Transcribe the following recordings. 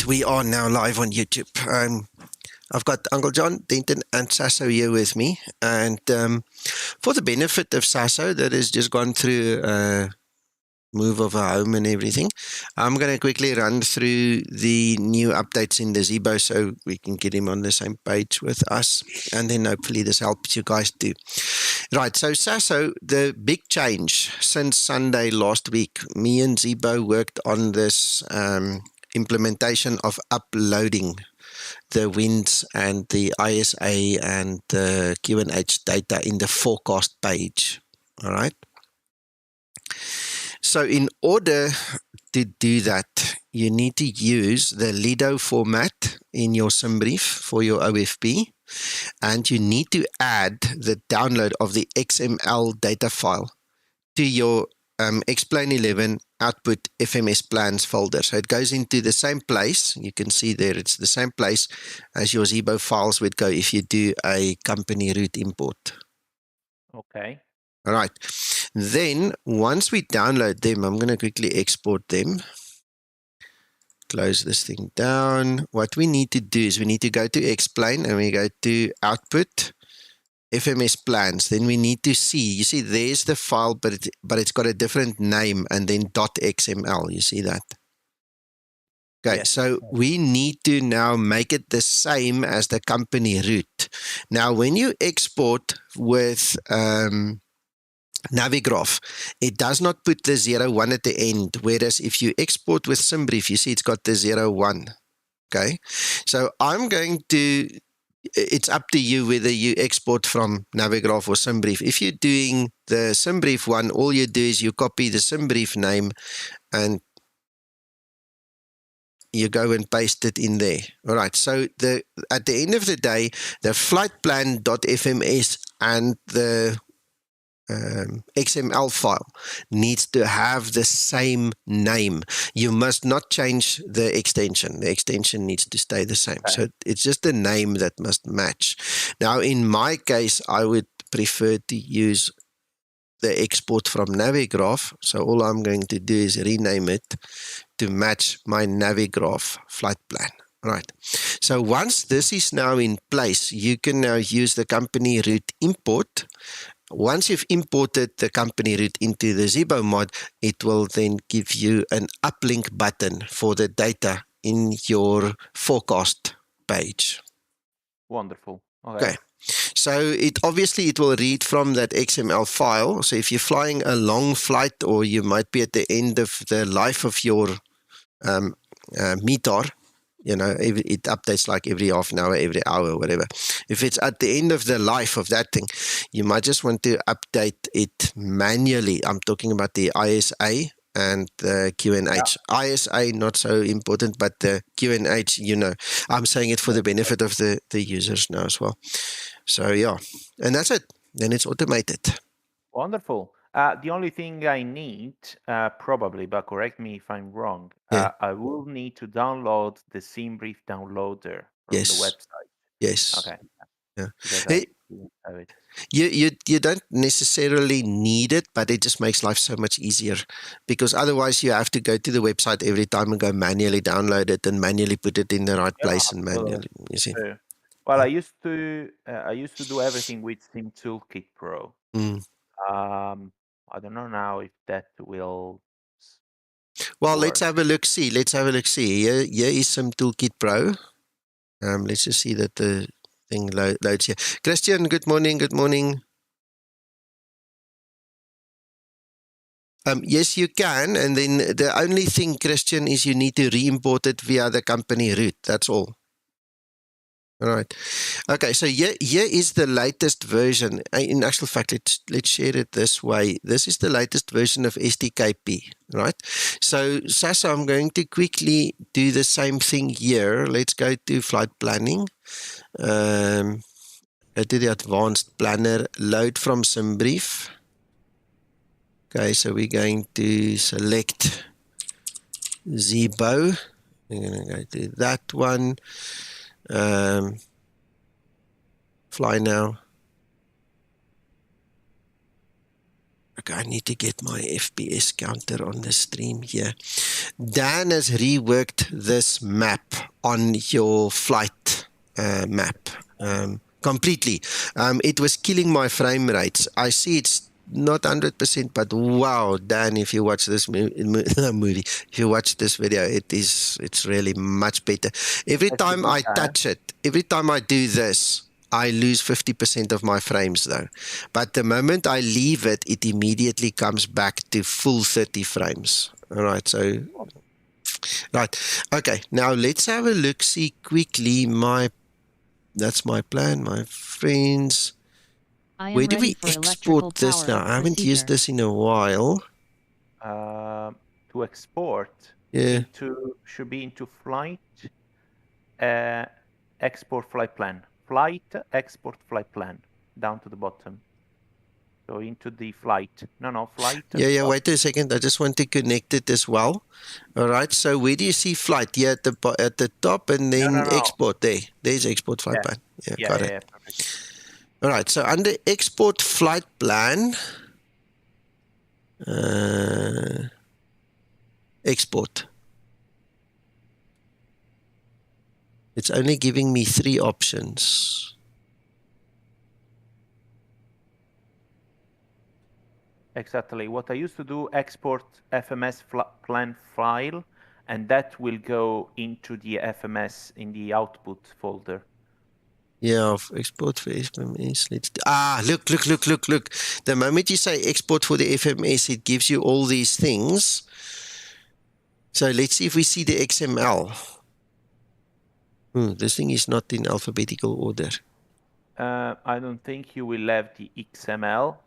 Right, we are now live on YouTube. I've got Uncle John, Denton, and Sasso here with me. And for the benefit of Sasso that has just gone through a move of a home and everything, I'm going to quickly run through the new updates in the Zibo so we can get him on the same page with us. And then hopefully this helps you guys too. Right, so Sasso, the big change since Sunday last week, me and Zibo worked on this implementation of uploading the winds and the ISA and the QNH data in the forecast page. All right. So in order to do that, you need to use the Lido format in your SimBrief for your OFP, and you need to add the download of the XML data file to your Explain 11 output FMS plans folder. So it goes into the same place. You can see there it's the same place as your Zibo files would go if you do a company root import. Okay. All right. Then once we download them, I'm going to quickly export them. Close this thing down. What we need to do is we need to go to Explain and we go to Output FMS plans. Then we need to see, you see there's the file, but it's got a different name and then .xml. You see that? Okay, yes. So we need to now make it the same as the company root. Now, when you export with Navigraph, it does not put the 01 at the end, whereas if you export with SimBrief, you see it's got the 01. Okay, so I'm going to, it's up to you whether you export from Navigraph or SimBrief. If you're doing the SimBrief one, all you do is you copy the SimBrief name and you go and paste it in there. All right, so at the end of the day, the flight plan.fms and the XML file needs to have the same name. You must not change the extension. The extension needs to stay the same. Okay. So it's just the name that must match. Now, in my case, I would prefer to use the export from Navigraph. So all I'm going to do is rename it to match my Navigraph flight plan. Right. So once this is now in place, you can now use the company root import. Once you've imported the company root into the Zibo mod, it will then give you an uplink button for the data in your forecast page. Wonderful. Okay. So it will read from that XML file. So if you're flying a long flight or you might be at the end of the life of your METAR, you know, it updates like every half an hour, every hour, whatever. If it's at the end of the life of that thing, you might just want to update it manually. I'm talking about the ISA and the QNH. Yeah. ISA, not so important, but the QNH, you know, I'm saying it for the benefit of the users now as well. So, yeah, and that's it. Then it's automated. Wonderful. The only thing I need, probably, but correct me if I'm wrong, I will need to download the SimBrief downloader from the website. Yes. Okay. Yeah. You don't necessarily need it, but it just makes life so much easier, because otherwise you have to go to the website every time and go manually download it and manually put it in the right place and manually. You see. Well, I used to do everything with Sim Toolkit Pro. I don't know now if that will. Well, let's have a look. See, Here is some Toolkit Pro. Let's just see that the thing loads here. Christian, good morning. Good morning. Yes, you can. And then the only thing, Christian, is you need to re-import it via the company root. That's all. All right. Okay, so here is the latest version. In actual fact, let's share it this way. This is the latest version of STKP, right? So, Sasa, I'm going to quickly do the same thing here. Let's go to flight planning. Go to the advanced planner, load from SimBrief. Okay, so we're going to select Zibo. We're going to go to that one. Fly now. Okay, I need to get my FPS counter on the stream here. Dan has reworked this map on your flight map completely. It was killing my frame rates. I see it's not 100%, but wow, Dan, if you watch this movie, if you watch this video, it's really much better. Every time I touch it, every time I do this, I lose 50% of my frames though. But the moment I leave it, it immediately comes back to full 30 frames. All right, so right. Okay, now let's have a look, see quickly that's my plan, my friends. Where do we export this now? I haven't used this in a while. To export should be into flight, export flight plan. Flight, export flight plan, down to the bottom. So into the flight. No, flight. Yeah, wait a second. I just want to connect it as well. All right, so where do you see flight? Here at the top, and then export there. There's export flight plan. Yeah, got it. Yeah, perfect. All right, so under export flight plan, export. It's only giving me 3 options. Exactly. What I used to do, export FMS plan file, and that will go into the FMS in the output folder. Yeah, export for FMS. Look. The moment you say export for the FMS, it gives you all these things. So let's see if we see the XML. This thing is not in alphabetical order. I don't think you will have the XML.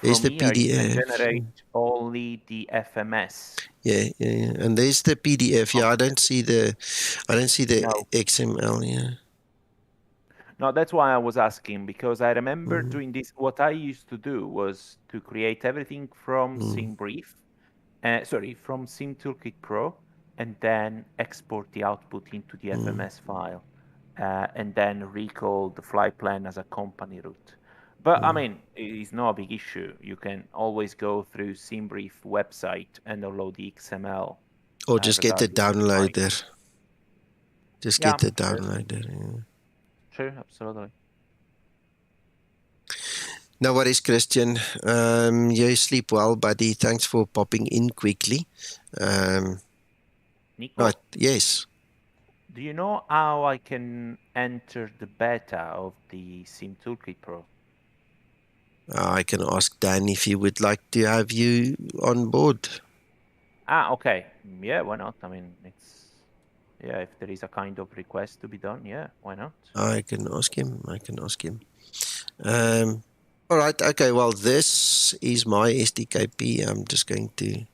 There's the From here, PDF. you can generate only the FMS. Yeah. And there's the PDF. Yeah, I don't see the XML. Yeah. No, that's why I was asking, because I remember doing this. What I used to do was to create everything from SimBrief, from SimToolkit Pro, and then export the output into the FMS file, and then recall the flight plan as a company route. But I mean, it's not a big issue. You can always go through SimBrief website and download the XML. Or just get the downloader. Get the downloader. Yeah. Sure, absolutely. No worries, Christian. You sleep well, buddy. Thanks for popping in quickly. Nico? Right, yes. Do you know how I can enter the beta of the SimToolkit Pro? I can ask Dan if he would like to have you on board. Okay. Yeah, why not? I mean, if there is a kind of request to be done, yeah, why not? I can ask him. All right, okay, well, this is my SDKP. I'm just going to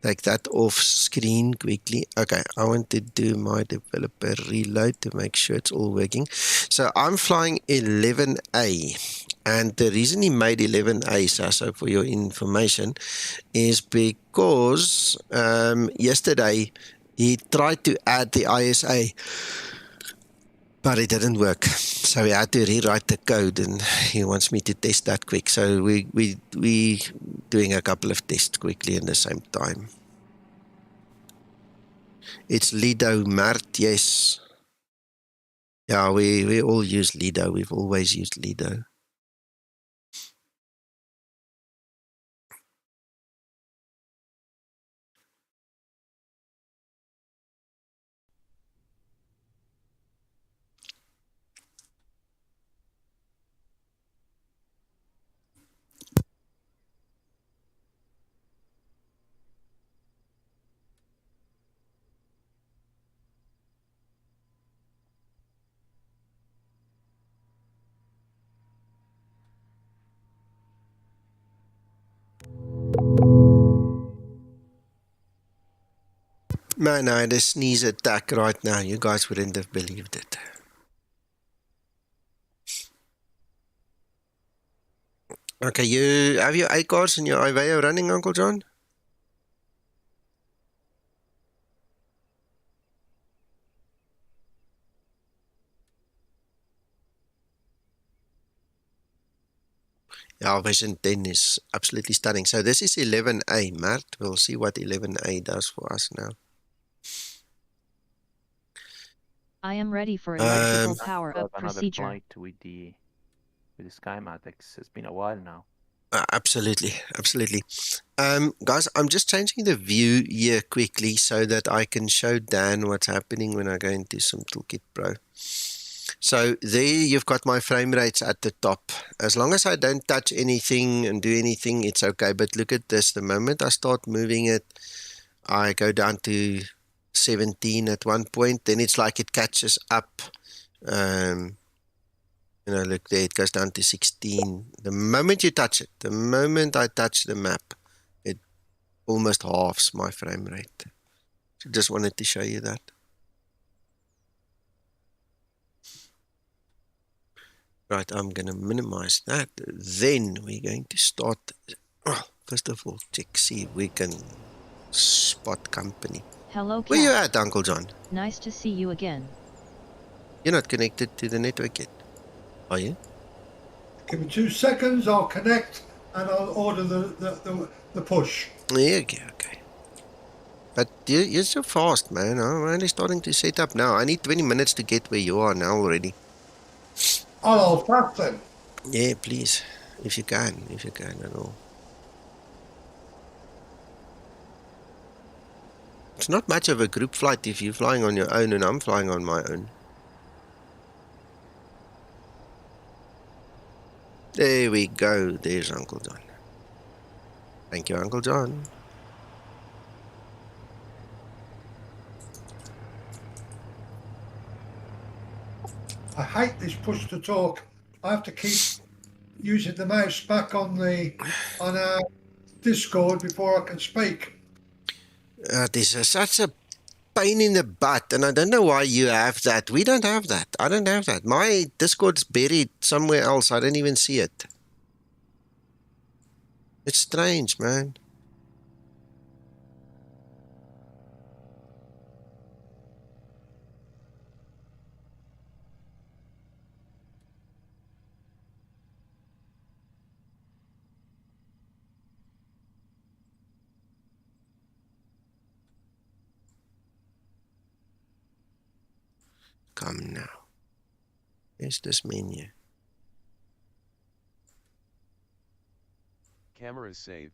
take that off screen quickly. Okay, I want to do my developer reload to make sure it's all working. So I'm flying 11A. And the reason he made 11A, Sasso, for your information, is because yesterday he tried to add the ISA, but it didn't work. So he had to rewrite the code, and he wants me to test that quick. So we doing a couple of tests quickly in the same time. It's Lido Mart, yes. Yeah, we all use Lido. We've always used Lido. Man, I had a sneeze attack right now. You guys wouldn't have believed it. Okay, you have your ACARs and your IVEO running, Uncle John? Yeah, Vision 10 is absolutely stunning. So this is 11A, Mert. We'll see what 11A does for us now. I am ready for electrical power up Another procedure. flight with the Skymatix. It's been a while now. Absolutely, absolutely. Guys, I'm just changing the view here quickly so that I can show Dan what's happening when I go into SimToolkit Pro. So there you've got my frame rates at the top. As long as I don't touch anything and do anything, it's okay. But look at this. The moment I start moving it, I go down to 17 at one point. Then it's like it catches up. You know, look there, it goes down to 16. The moment you touch it, the moment I touch the map, it almost halves my frame rate. So just wanted to show you that. Right, I'm going to minimize that. Then we're going to start. First of all, see if we can spot company. Hello, Cat. Where you at, Uncle John? Nice to see you again. You're not connected to the network yet, are you? Give me 2 seconds, I'll connect and I'll order the push. Yeah, okay. But you're so fast, man. I'm only starting to set up now. I need 20 minutes to get where you are now already. Oh, fast then. Yeah, please. If you can at all. It's not much of a group flight if you're flying on your own and I'm flying on my own. There we go. There's Uncle John. Thank you, Uncle John. I hate this push to talk. I have to keep using the mouse back on our Discord before I can speak. This is such a pain in the butt, and I don't know why you have that. We don't have that. I don't have that. My Discord's buried somewhere else. I don't even see it. It's strange, man. Come now. Here's this menu. Camera is saved.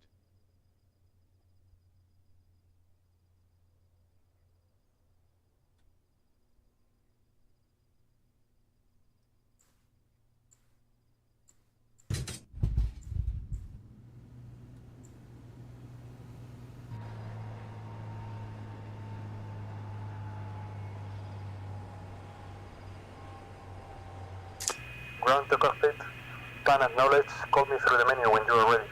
Ground to cockpit. Pan acknowledge. Call me through the menu when you are ready.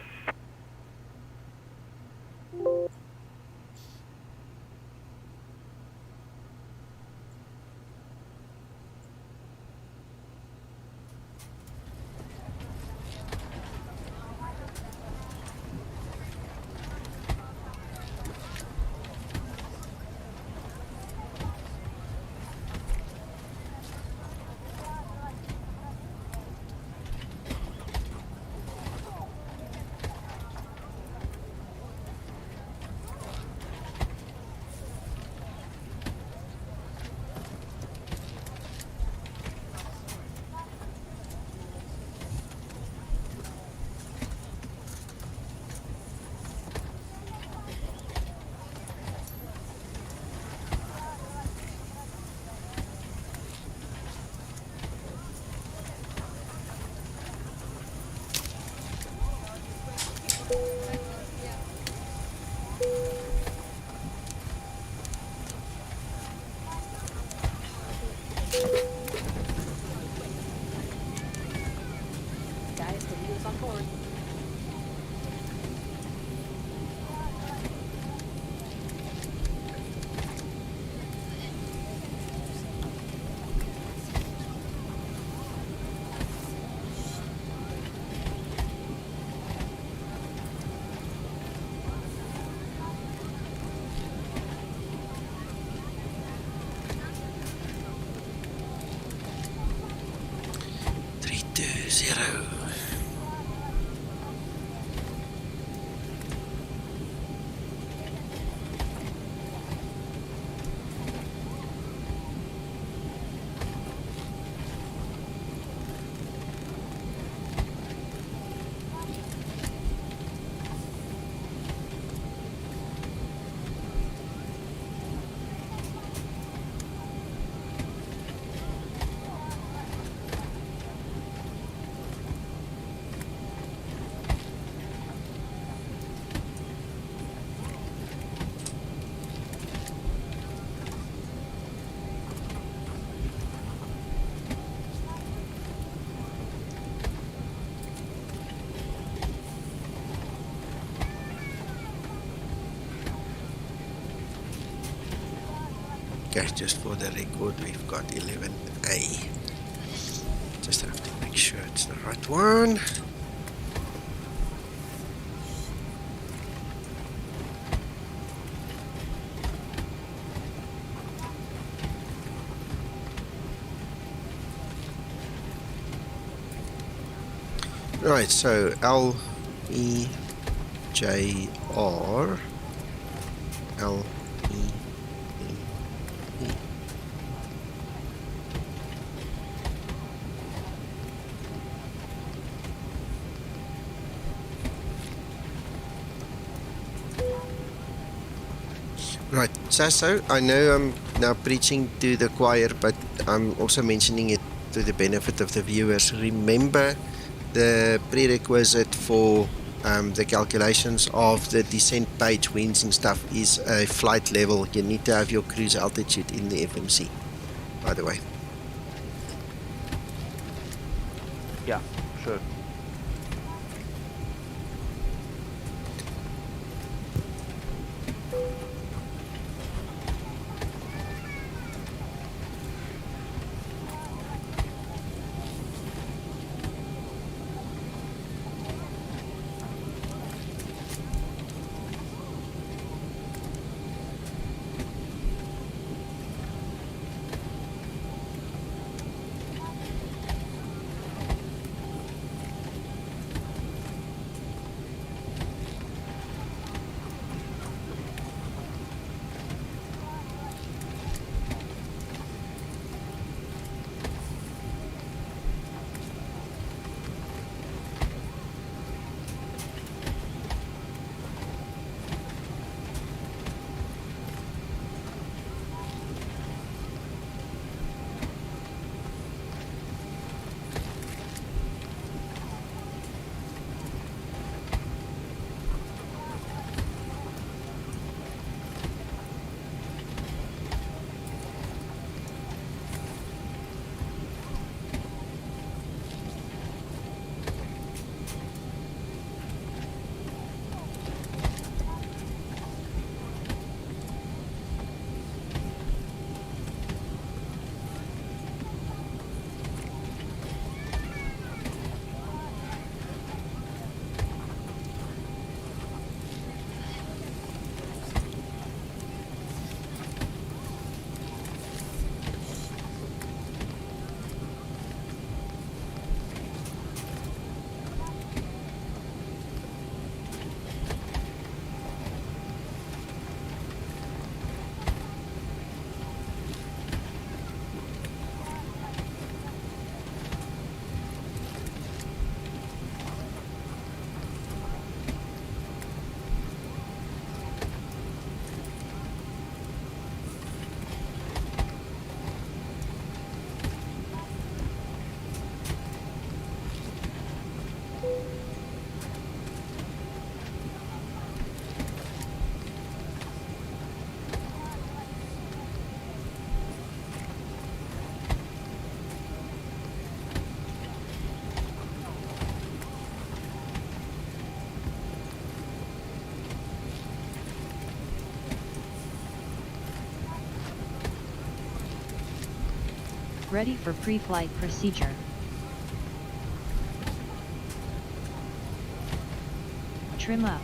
Guys, the wheels on board. Okay, just for the record, we've got 11A. Just have to make sure it's the right one. Right, so LEJR, LEJR. Right, Sasso, I know I'm now preaching to the choir, but I'm also mentioning it to the benefit of the viewers. Remember, the prerequisite for the calculations of the descent page, winds and stuff is a flight level. You need to have your cruise altitude in the FMC, by the way. Yeah, sure. Ready for pre-flight procedure. Trim up.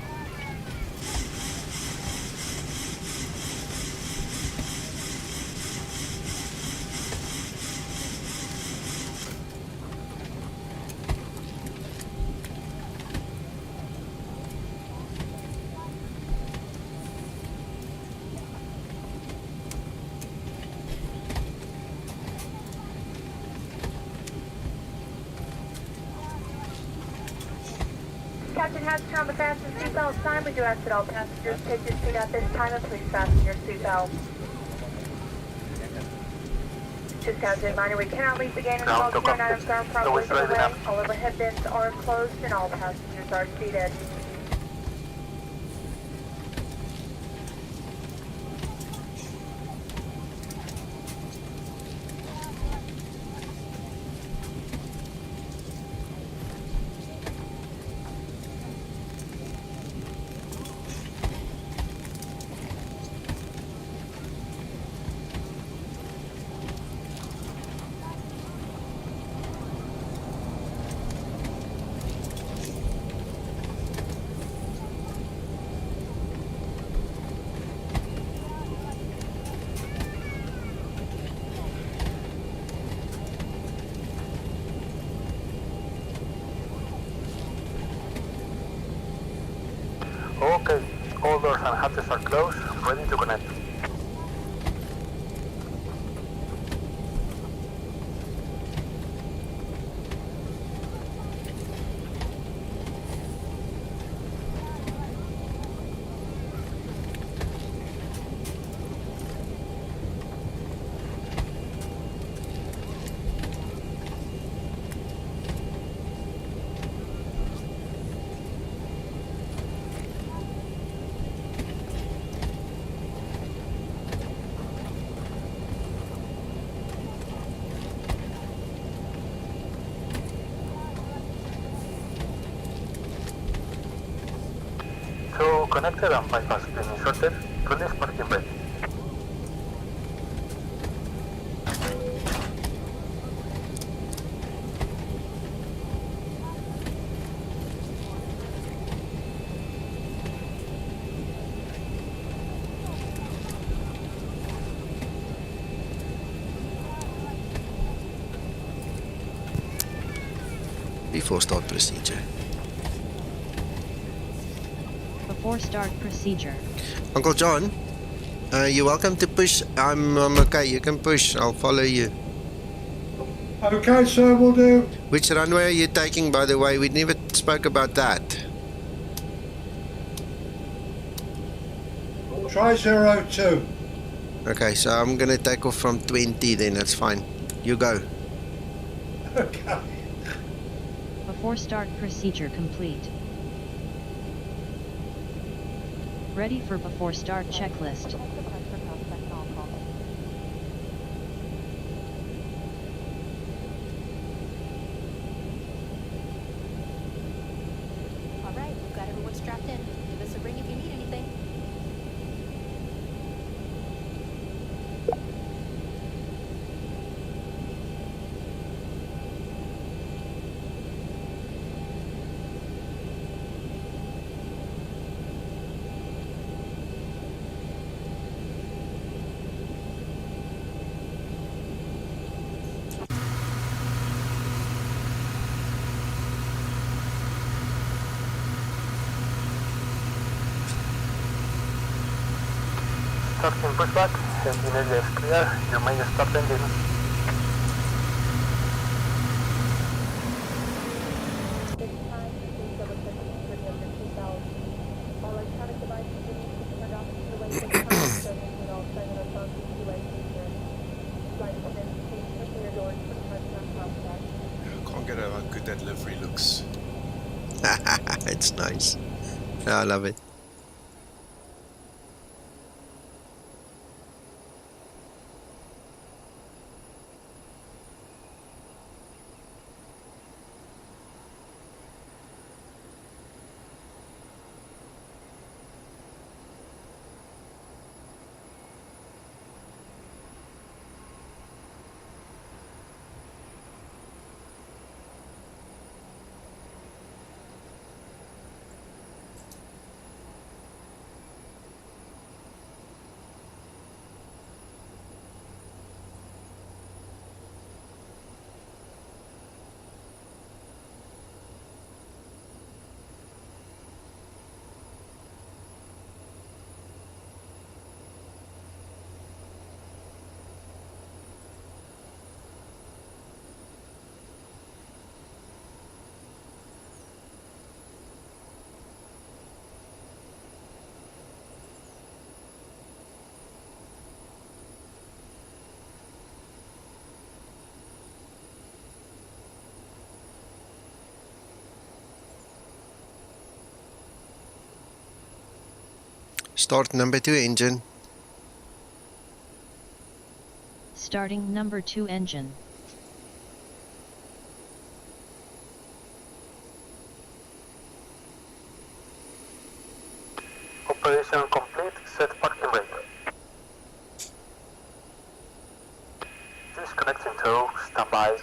Captain has turned on the fasten seatbelt sign. We do ask that all passengers take your seat at this time and please fasten your seatbelt. Just as a reminder, we cannot leave the gate until all carry items are properly put away. All overhead bins are closed and all passengers are seated. and hatches are closed, ready to connect. So connected and bypass being inserted, release parking brake. Before start procedure. Before start procedure. Uncle John, you're welcome to push. I'm okay. You can push. I'll follow you. Okay, sir, we'll do. Which runway are you taking, by the way? We never spoke about that. Try 02. Okay, so I'm gonna take off from 20 then. That's fine. You go. Okay. Before start procedure complete. Ready for before start checklist. Alright, we've got everyone strapped in. Give us a ring if you need anything. Starting pushback, engine area is clear, you may start engine. This time, please double check the security of your seatbelt. All electronic devices will need to be turned off to the way to the time, so with all cellular phones and two-way features. Flight attendants, please open your doors for personal contact. I can't get over how good that livery looks. It's nice. I love it. Start number 2 engine. Starting number 2 engine. Operation complete, set parking brake. Disconnecting tow, standby.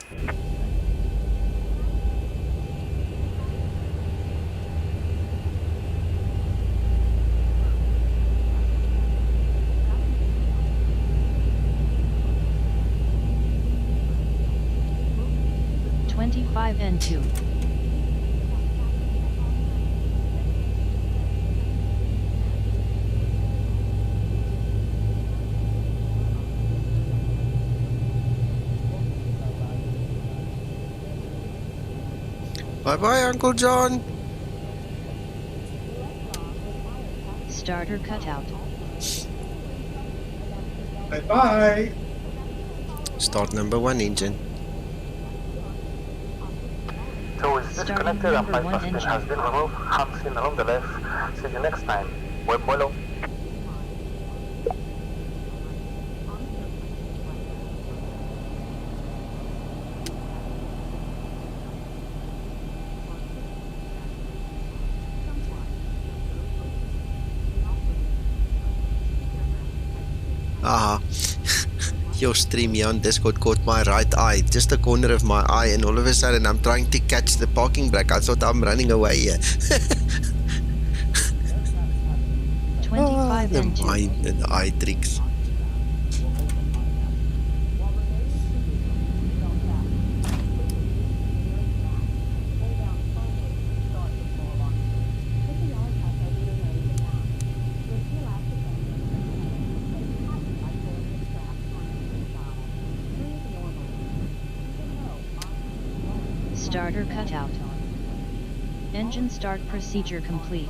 N2. Bye-bye, Uncle John. Starter cutout. Bye-bye. Start number 1 engine. Tow is Starting disconnected and number 1 bypass pin engine. has been removed. Hands along the left. See you next time. Buen vuelo. Your stream here on Discord caught my right eye, just the corner of my eye, and all of a sudden I'm trying to catch the parking brake. I thought I'm running away here. 25 the and 2. mind and the eye tricks. Starter cutout. Engine start procedure complete.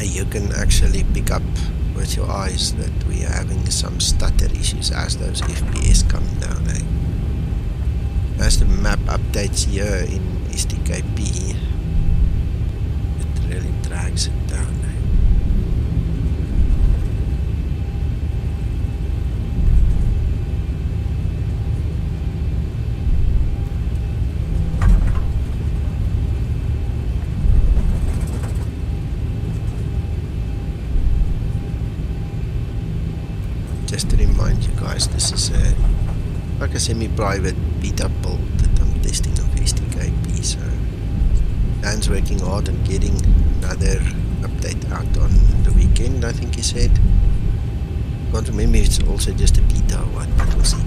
You can actually pick up with your eyes that we are having some stutter issues as those FPS come down. As the map updates here in STKP, it really drags it down. Just to remind you guys, this is like a semi-private beta build that I'm testing of STKP, so Dan's working hard on getting another update out on the weekend, I think he said. Can't remember if it's also just a beta or what, but we'll see.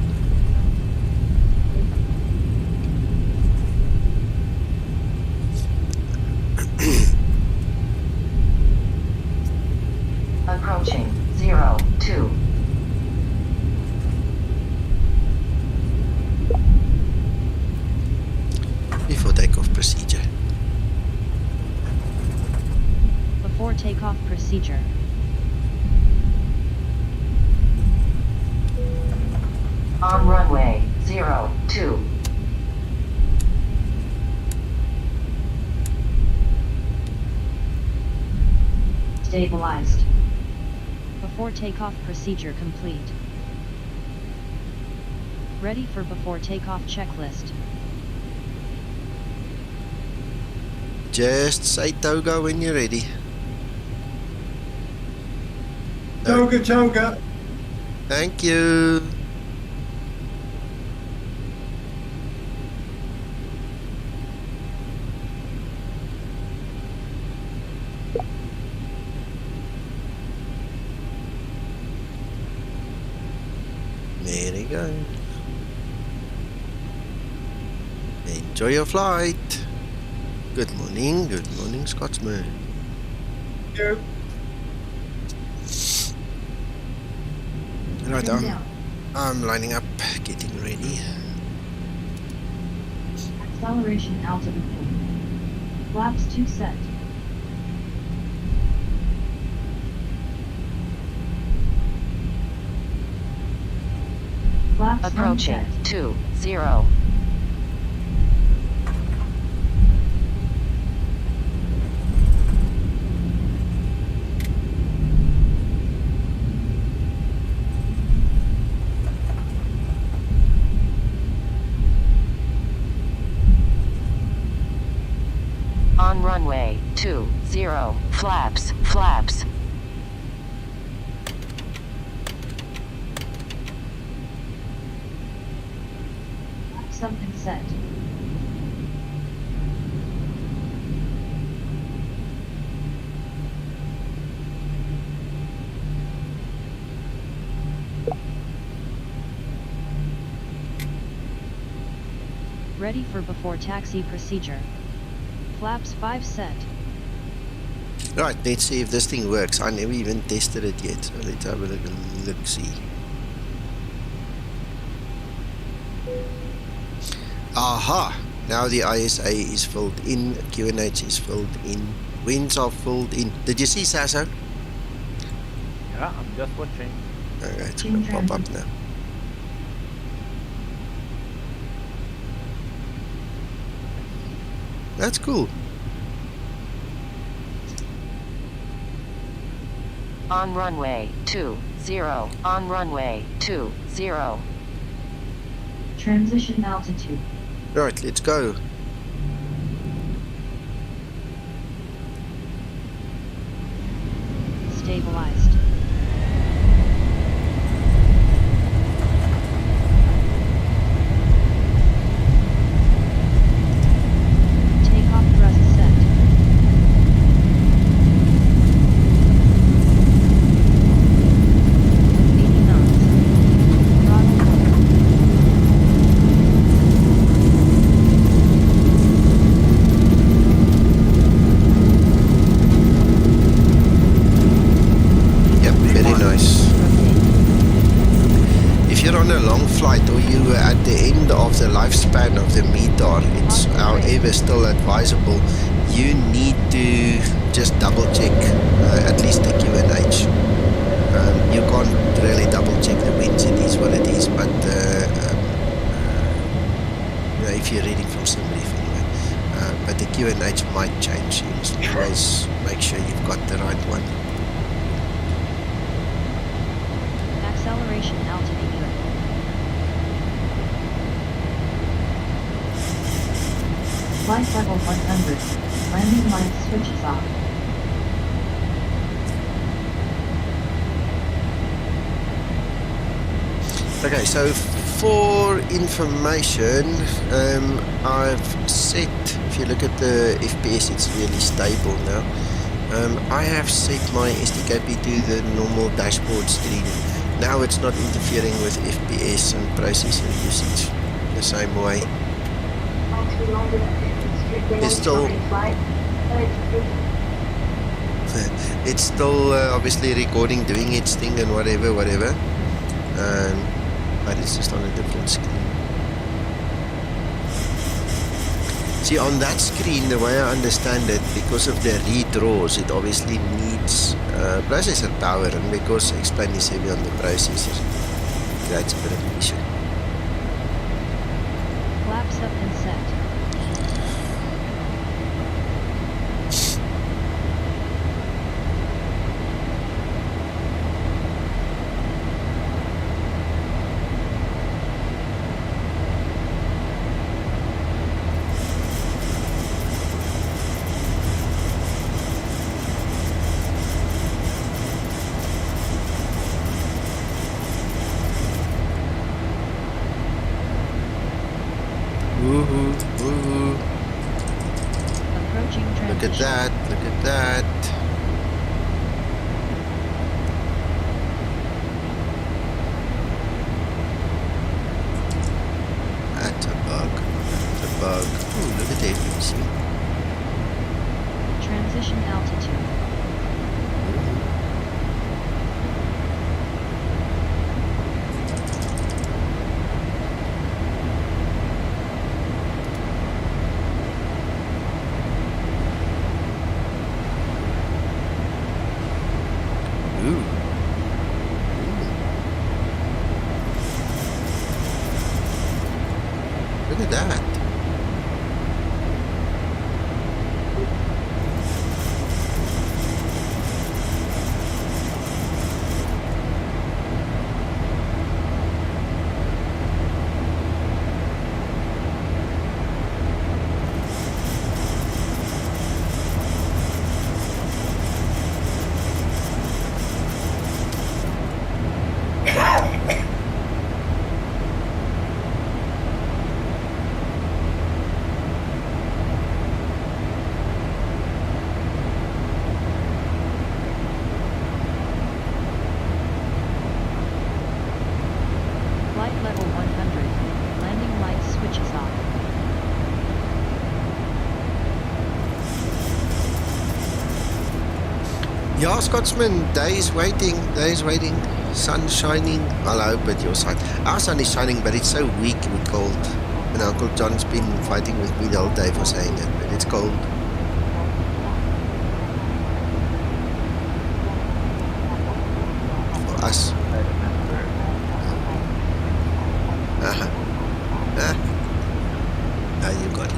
Approaching 02. Before takeoff procedure. Before takeoff procedure. On runway 02. Stabilized. Before takeoff procedure complete. Ready for before takeoff checklist. Just say Toga when you're ready. Toga, Toga. Thank you. There you go. Enjoy your flight. Good morning, Scotsman. You. Right, Trim down. I'm lining up, getting ready. Acceleration altitude. Flaps 2 set. Flaps approaching 2-0. On runway 20, flaps. Something set. Ready for before taxi procedure. Flaps 5 set. Right, let's see if this thing works. I never even tested it yet, so let's have a look see. Aha! Now the ISA is filled in, QNH is filled in, winds are filled in. Did you see Sasso? Yeah, I'm just watching. Okay, it's gonna pop up now. That's cool. On runway 20, on runway 20. Transition altitude. Right, let's go. Stabilized. Takeoff thrust set. The lifespan of the METAR, it's however still advisable. You need to just double check at least the QNH. You can't really double check the winds, it is what it is, but if you're reading from SimRiff anyway, but the QNH might change. You must always make sure you've got the right one. Acceleration altitude. Flight level 100. Landing light switches off. Okay, so for information, I've set, if you look at the FPS, it's really stable now. I have set my STKP to the normal dashboard screen. Now it's not interfering with FPS and processor usage the same way. It's still obviously recording, doing its thing and whatever, but it's just on a different screen. See, on that screen, the way I understand it, because of the redraws, it obviously needs processor power, and because X-Plane is heavy on the processor, it creates a bit of an issue. Flaps up and set. Look at that, look at that. That's a bug. That's a bug. Oh, look at the efficiency. Transition altitude. Ooh. Look at that. Flight level 100. Landing lights switches off. Yeah, Scotsman, days waiting, sun shining. Well, I hope at your side. Our sun is shining, but it's so weak and cold. And Uncle John's been fighting with me the whole day for saying it, but it's cold. For us. I remember. You got it.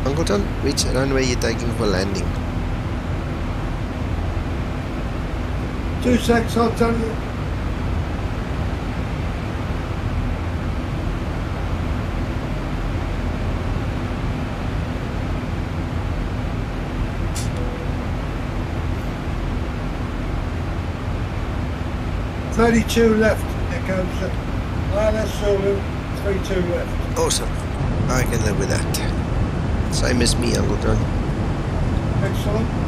Uncle John, which runway are you taking for landing? 2 secs, I'll tell you. "32 left, it goes. ILS Zulu 32 left. Awesome. I can live with that. Same as me, Uncle John. Excellent.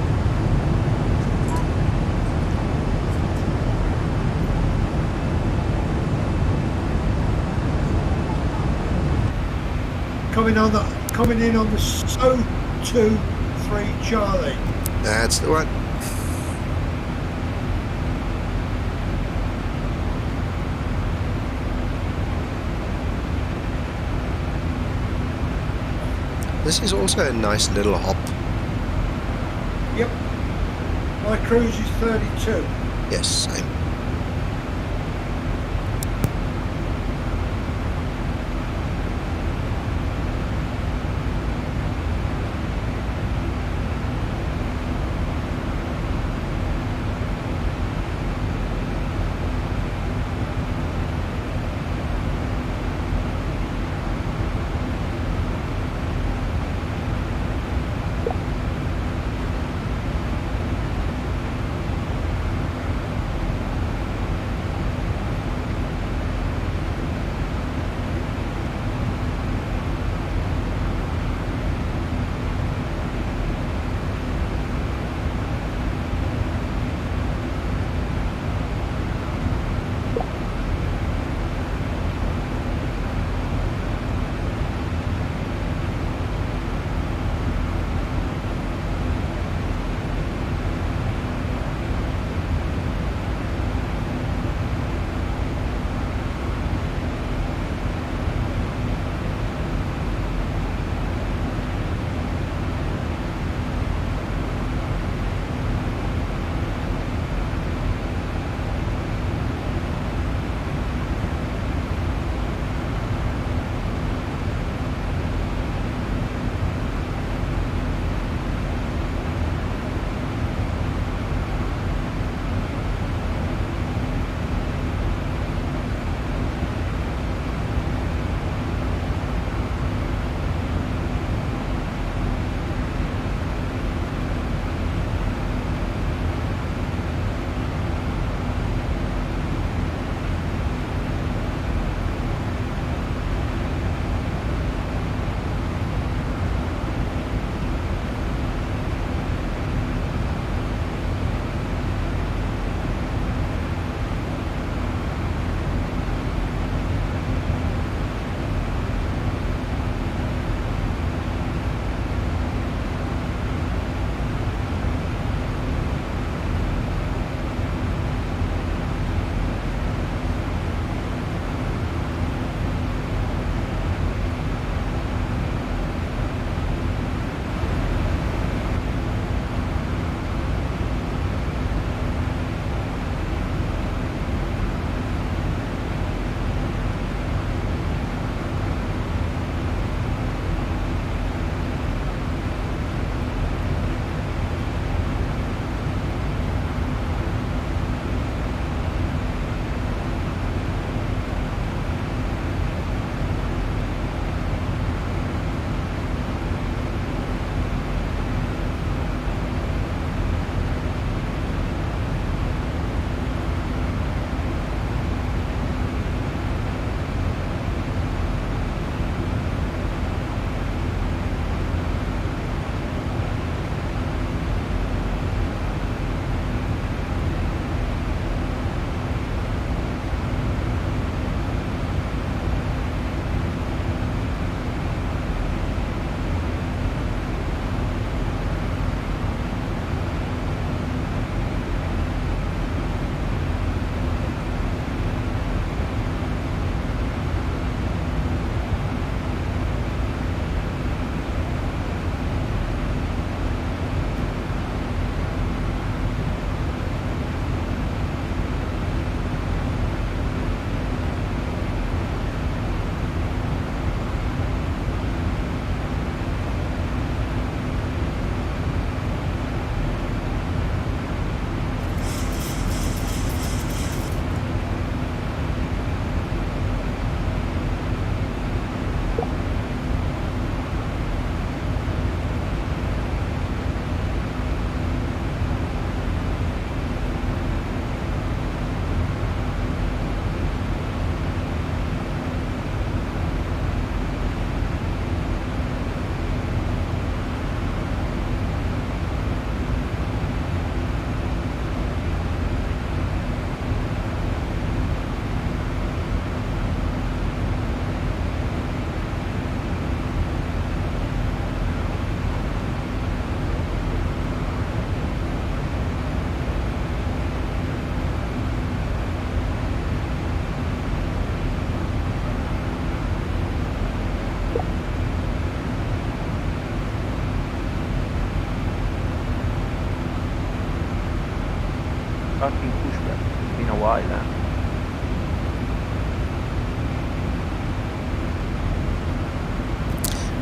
Coming in on the SOTUK 3 Charlie. That's the one. This is also a nice little hop. Yep. My cruise is 32. Yes, same.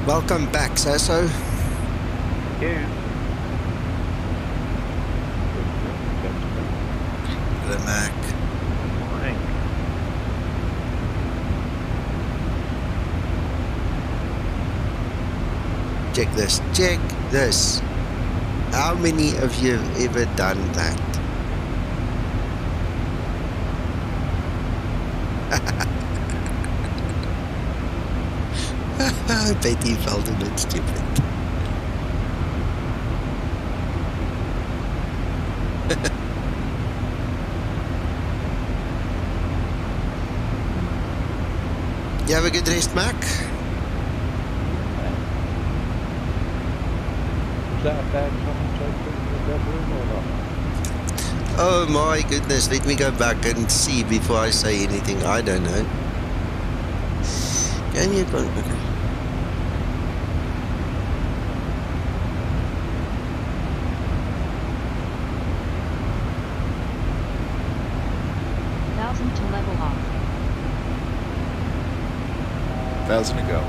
Welcome back, Sasso. Thank you. Hello, Mac. Morning. Check this. Check this. How many of you have ever done that? I bet he felt a bit stupid. You have a good rest, Mac? Was that a bad commentator in the bedroom or not? Oh my goodness, let me go back and see before I say anything. I don't know. Can you... Okay. To level off. 1,000 to go.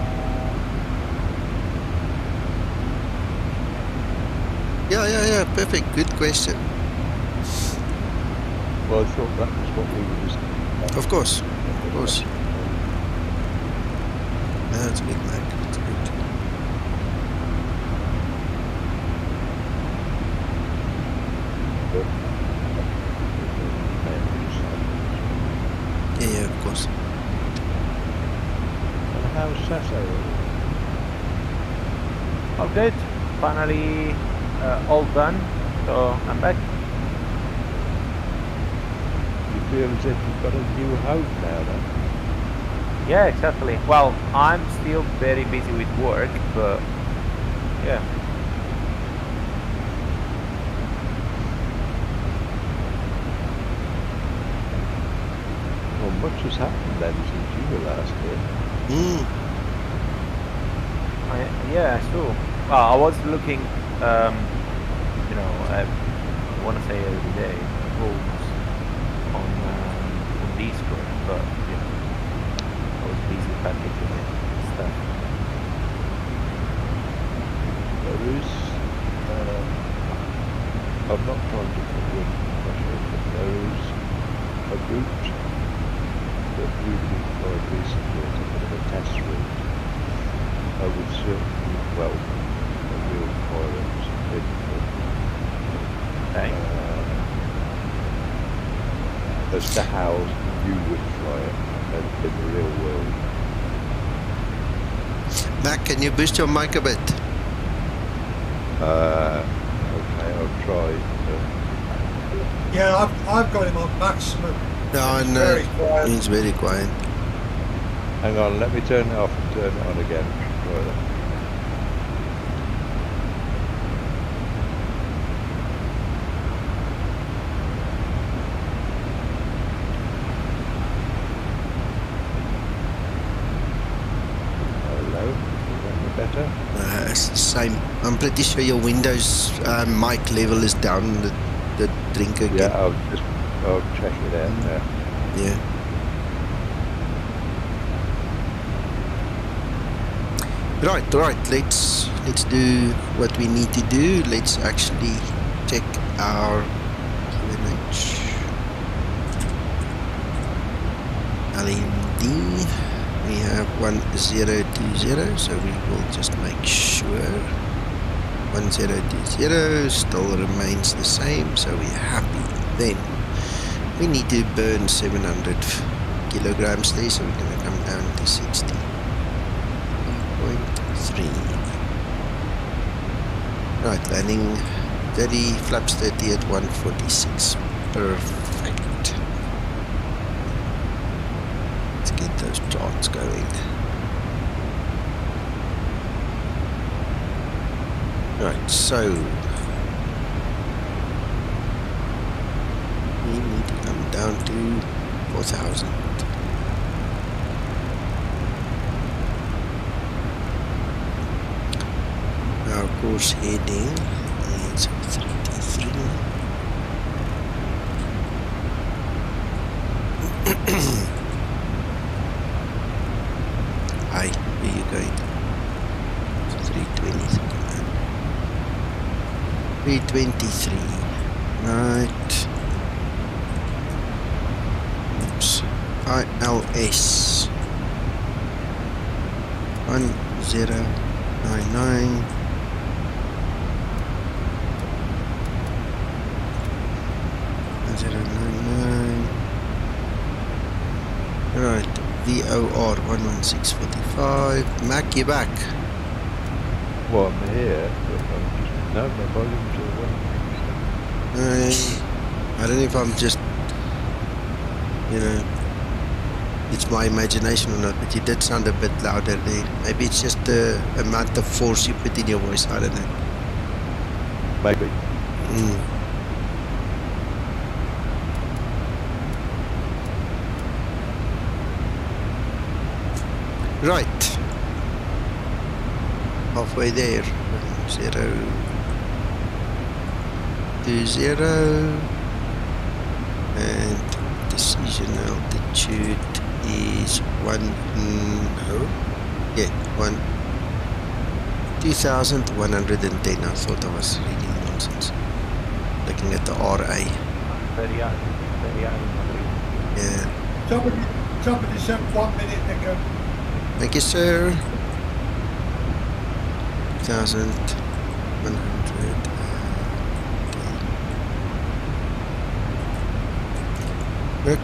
Yeah, perfect. Good question. Well, I thought that was what we were just... Of course. No, it's good, Mac. It's good. Yeah, of course. And how's Sasso? All good. Finally, all done. So I'm back. You feel as if you've got a new home now, then? Yeah, exactly. Well, I'm still very busy with work, but yeah. Well, much has happened then since you were last here. Yeah, sure. Well, I was looking, I want to say every day, rules on Discord, but I was busy packaging and stuff. There is, I'm not trying to put you under pressure, but there is a route that we've employed recently as a bit of a test route. I would certainly welcome a real pilot's input as to how you would fly it in the real world. Mac, can you boost your mic a bit? Okay, I'll try. Yeah, I've got him on maximum. No, It's no. very quiet. He's very quiet. Hang on, let me turn it off and turn it on again. Try that. Hello, is that any better? It's the same. I'm pretty sure your Windows mic level is down the drink again. Yeah, I'll check it out now. Yeah. Right. Let's do what we need to do. Let's actually check our image. LEMD. We have 1020, so we will just make sure 1020 still remains the same, so we're happy. Then we need to burn 700 kilograms there, so we're going to come down to 60.3. Right, landing 30, flaps 30 at 146. Perfect. Let's get those charts going. Right, so we need to come down to 4,000. Our course heading is 33. Hi, where are you going? 323. Right. Oops. ILS 1099. Right, VOR 11645. Mac, you back? Well, I'm here, but I'm just, no, my volumes are running. I don't know if I'm just, it's my imagination or not, but you did sound a bit louder there. Maybe it's just the amount of force you put in your voice, I don't know. Maybe. Right. Halfway there. 0 to 0. And decision altitude is 2,110. I thought I was reading nonsense. Looking at the RA. Very high in Madrid. Yeah. Somebody said 1 minute, Nico. Thank you, sir. 1,100. Okay.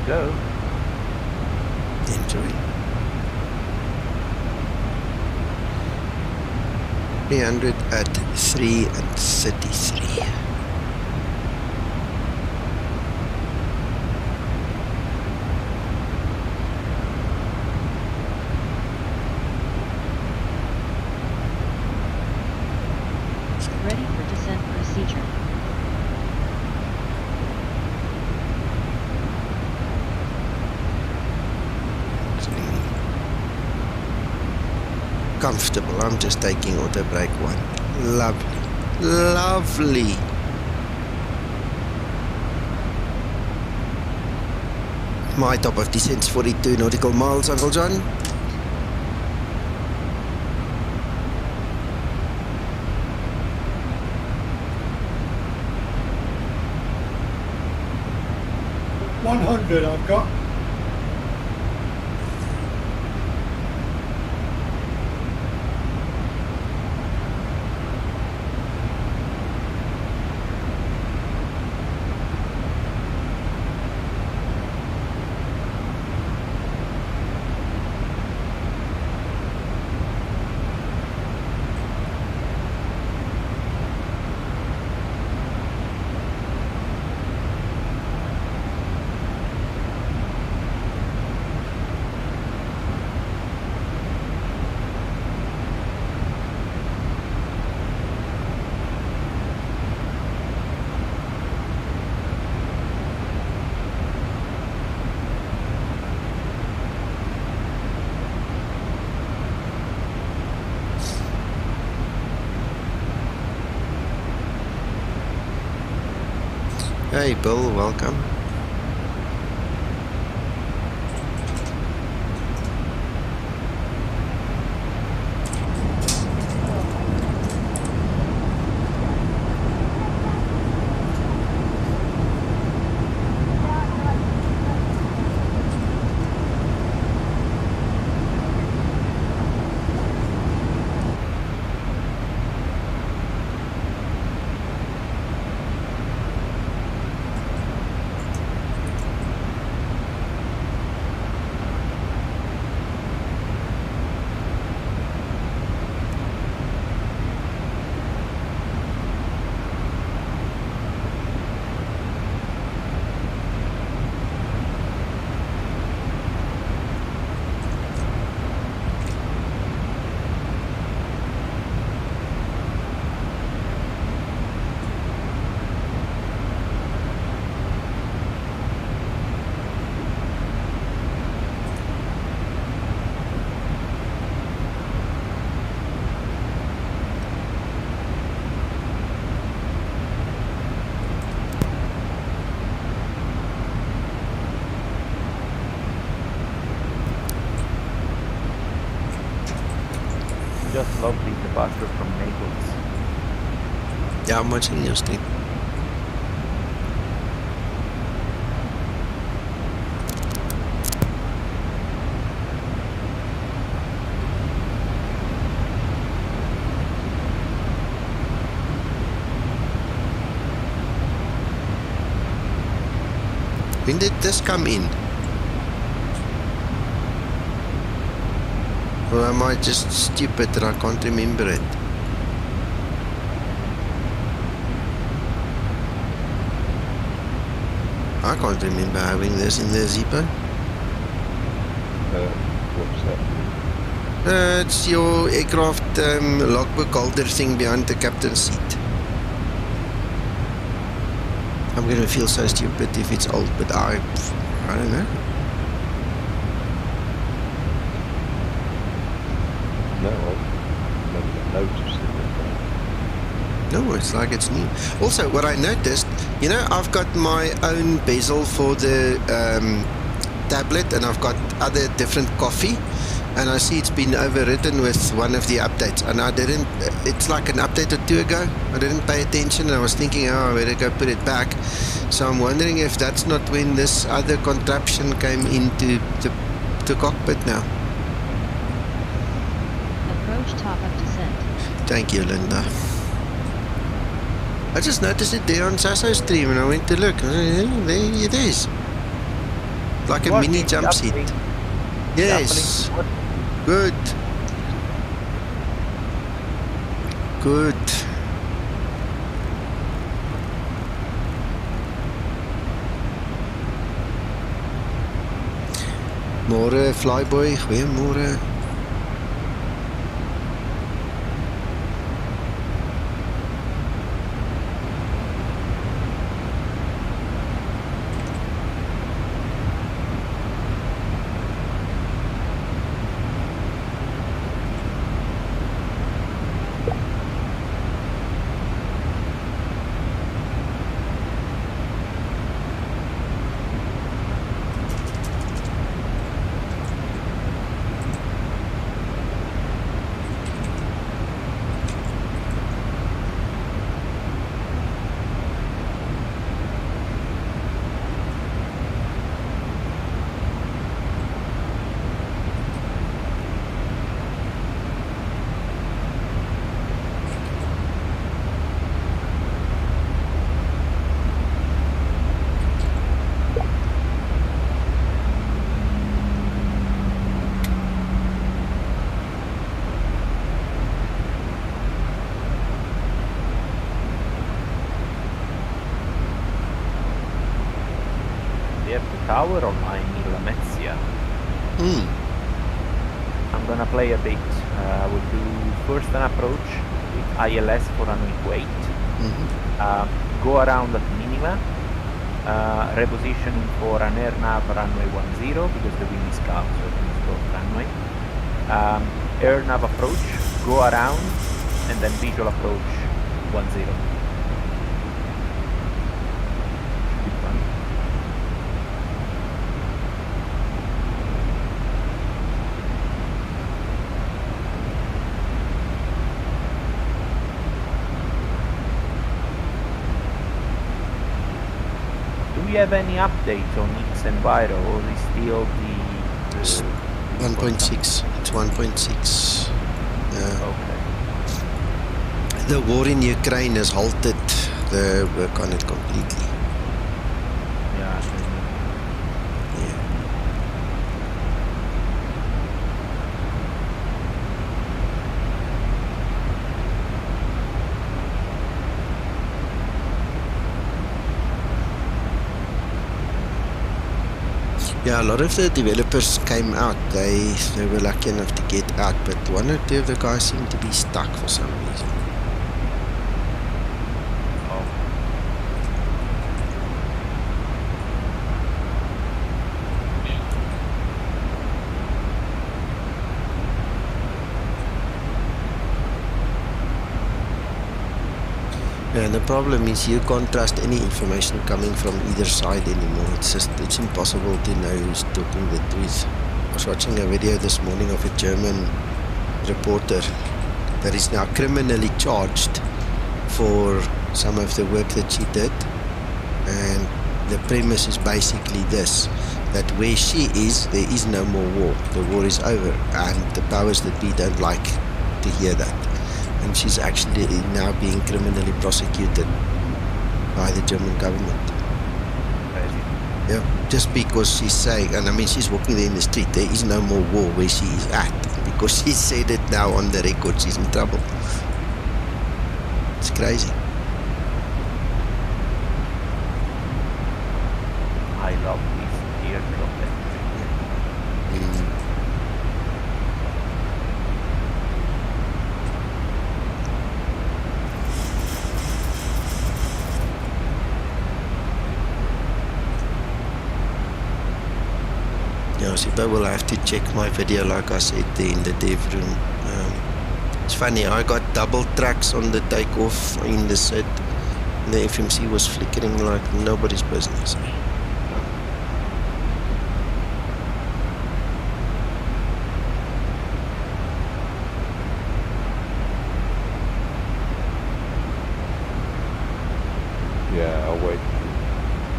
Go. Entering. 300 at 3:33. Ready for descent procedure. Comfortable. I'm just taking auto brake 1. Lovely. Lovely. My top of descent's 42 nautical miles, Uncle John. $100 I've got. Hey Bill, welcome. just love the pasture from Naples. Yeah, I'm watching your stream. When did this come in? Or am I just stupid that I can't remember it? I can't remember having this in the Zibo. What's that? It's your aircraft logbook holder thing behind the captain's seat. I'm gonna feel so stupid if it's old, but I don't know. No, I've never noticed it. No, it's like it's new. Also, what I noticed, you know, I've got my own bezel for the tablet, and I've got other different coffee, and I see it's been overwritten with one of the updates, and I didn't, it's like an update or two ago, I didn't pay attention, and I was thinking, oh, I better go put it back. So I'm wondering if that's not when this other contraption came into the cockpit now. Approach top of descent. Thank you, Linda. I just noticed it there on Sasso's stream, and I went to look. There it is. Like a What mini is jump seat. happening? Yes. What? Good. Good. Môre Flyboy, goeiemôre. Tower online in Lamezia. I'm gonna play a bit. We'll do first an approach with ILS for runway 28. Go around at minima. Repositioning for an air nav runway 10 because the wind is calm, so it means go runway. Air nav approach, go around, and then visual approach 10. Do we have any update on X Enviro, or is still the 1.6. It's 1.6. Yeah. Okay. The war in Ukraine has halted the work on it completely. Yeah. Yeah. Yeah, a lot of the developers came out. They were lucky enough to get out, but one or two of the guys seem to be stuck for some reason. And the problem is you can't trust any information coming from either side anymore. It's impossible to know who's talking the truth. I was watching a video this morning of a German reporter that is now criminally charged for some of the work that she did. And the premise is basically this, that where she is, there is no more war. The war is over, and the powers that be don't like to hear that. And she's actually now being criminally prosecuted by the German government. Yeah, just because she's saying, and I mean, she's walking there in the street, there is no more war where she is at. Because she said it now on the record, she's in trouble. It's crazy. I love this teardrop. Yeah, Zibo will have to check my video, like I said, there in the dev room. It's funny, I got double tracks on the takeoff in the set. The FMC was flickering like nobody's business. Yeah, I'll wait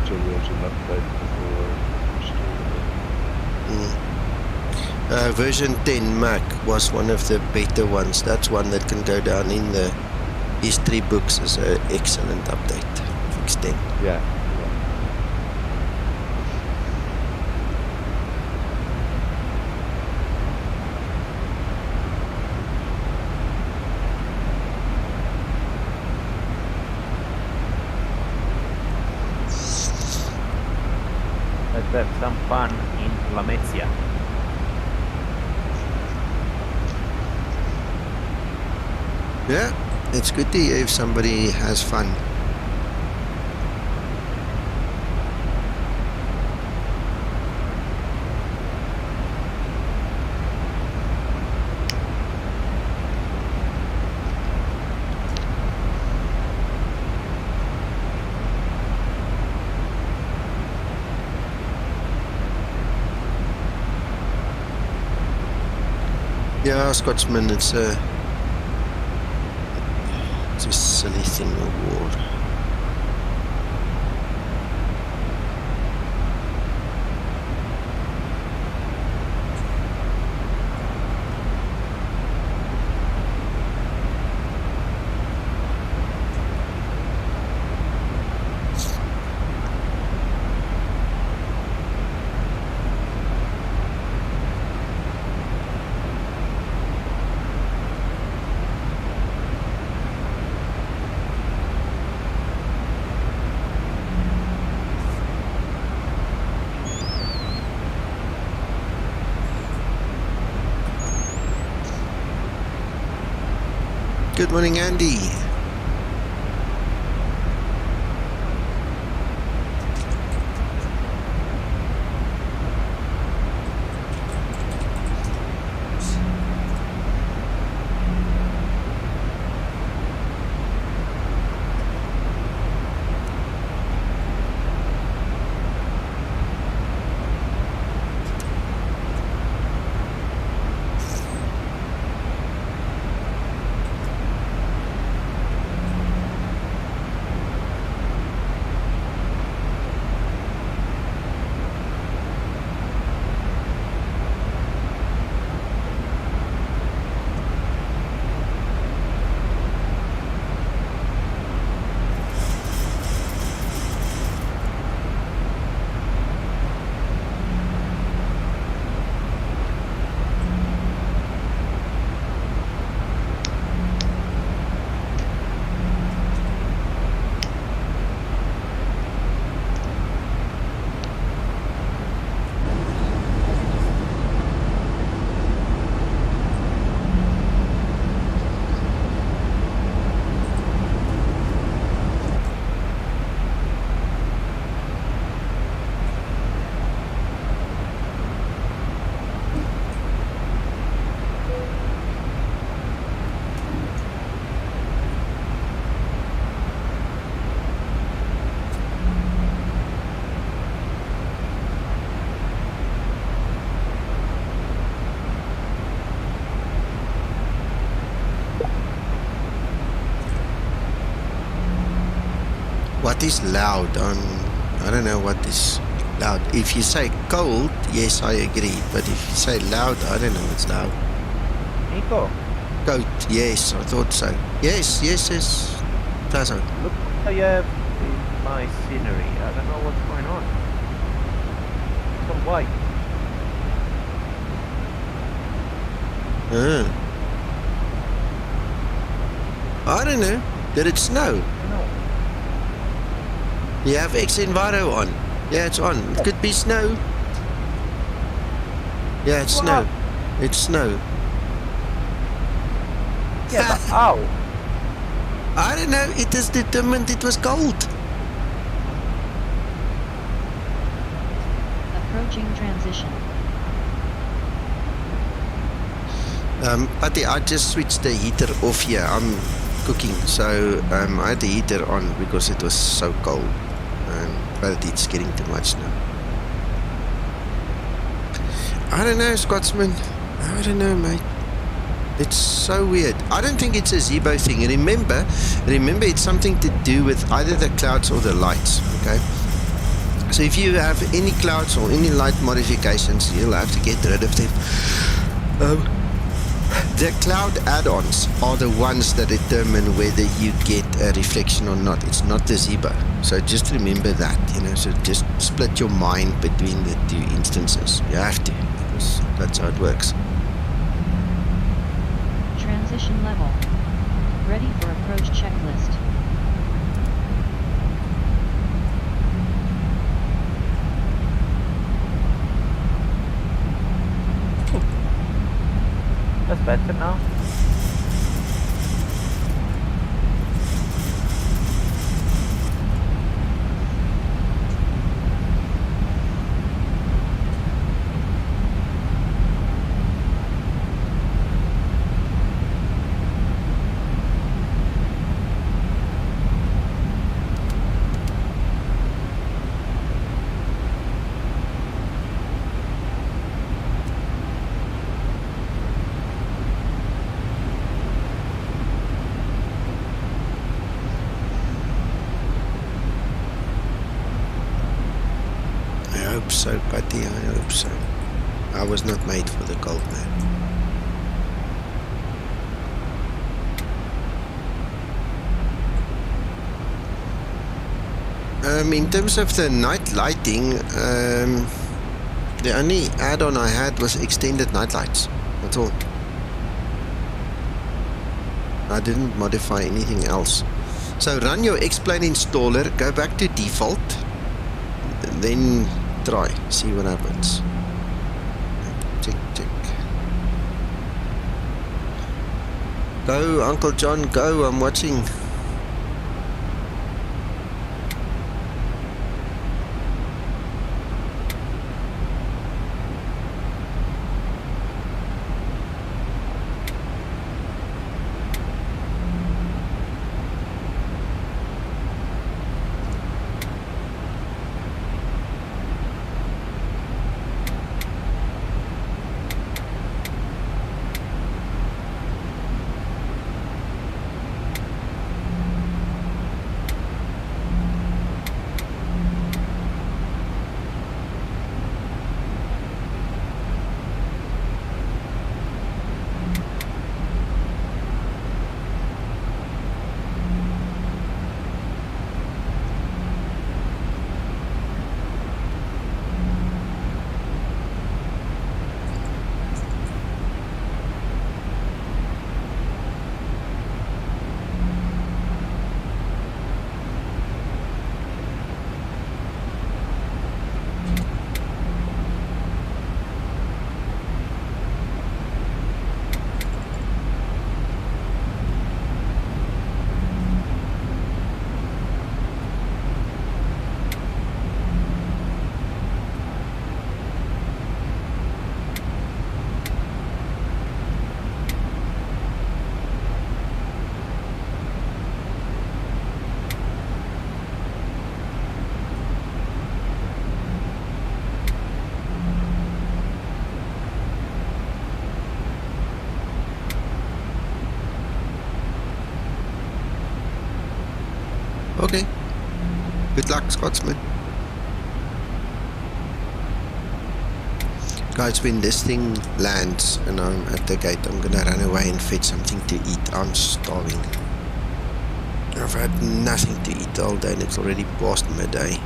until there's an update before Version 10 Mac was one of the better ones. That's one that can go down in the history books as an excellent update. Fix 10. Yeah. Let's have some fun in Lamezia. Yeah, it's good to hear if somebody has fun. Yeah, Scotsman, it's a silly thing of war. Good morning, Andy. What is loud? I don't know what is loud. If you say cold, yes, I agree. But if you say loud, I don't know what's loud. Nico, Goat, yes, I thought so. Yes. Tazo. look what I have in my scenery. I don't know what's going on. It's all white. I don't know. Did it snow? No. You have X-Enviro on. Yeah, it's on. It could be snow. Yeah, it's snow. It's snow. Yeah, but how? I don't know. It is determined it was cold. Approaching transition. Patty, I just switched the heater off here. I'm cooking, so I had the heater on because it was so cold. But it's getting too much now. I don't know, Scotsman. I don't know, mate. It's so weird. I don't think it's a Zibo thing. Remember, it's something to do with either the clouds or the lights. Okay. So if you have any clouds or any light modifications, you'll have to get rid of them. The cloud add-ons are the ones that determine whether you get a reflection or not. It's not the Zibo. So just remember that, you know. So just split your mind between the two instances. You have to, because that's how it works. Transition level. Ready for approach checklist. That's better now. I hope so, Patty. I hope so. I was not made for the cold, man. In terms of the night lighting, the only add-on I had was extended night lights. That's all. I didn't modify anything else. So run your X-Plane installer, go back to default, then try, see what happens. Check. Go, Uncle John, go, I'm watching. Okay. Good luck, Scotsman. Guys, when this thing lands and I'm at the gate, I'm gonna run away and fetch something to eat. I'm starving. I've had nothing to eat all day and it's already past midday.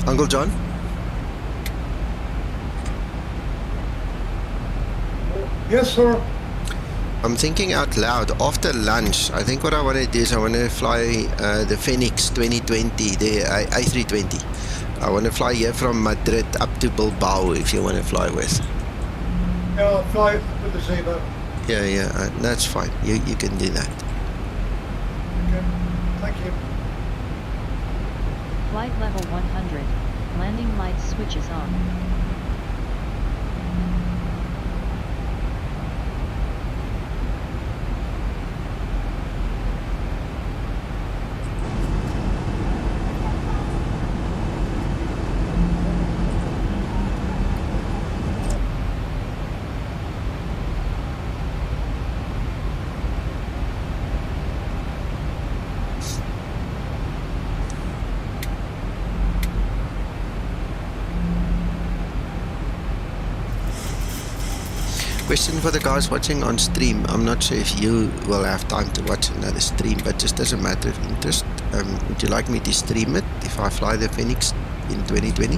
Uncle John? Yes, sir. I'm thinking out loud. After lunch, I think what I want to do is I want to fly the Phoenix 2020, the A320. I want to fly here from Madrid up to Bilbao if you want to fly with. Yeah, I'll fly with the Zibo. Yeah, that's fine. You can do that. Okay, thank you. Flight level 100. Landing lights switches on. Question for the guys watching on stream. I'm not sure if you will have time to watch another stream, but just as a matter of interest, would you like me to stream it if I fly the Phoenix in 2020?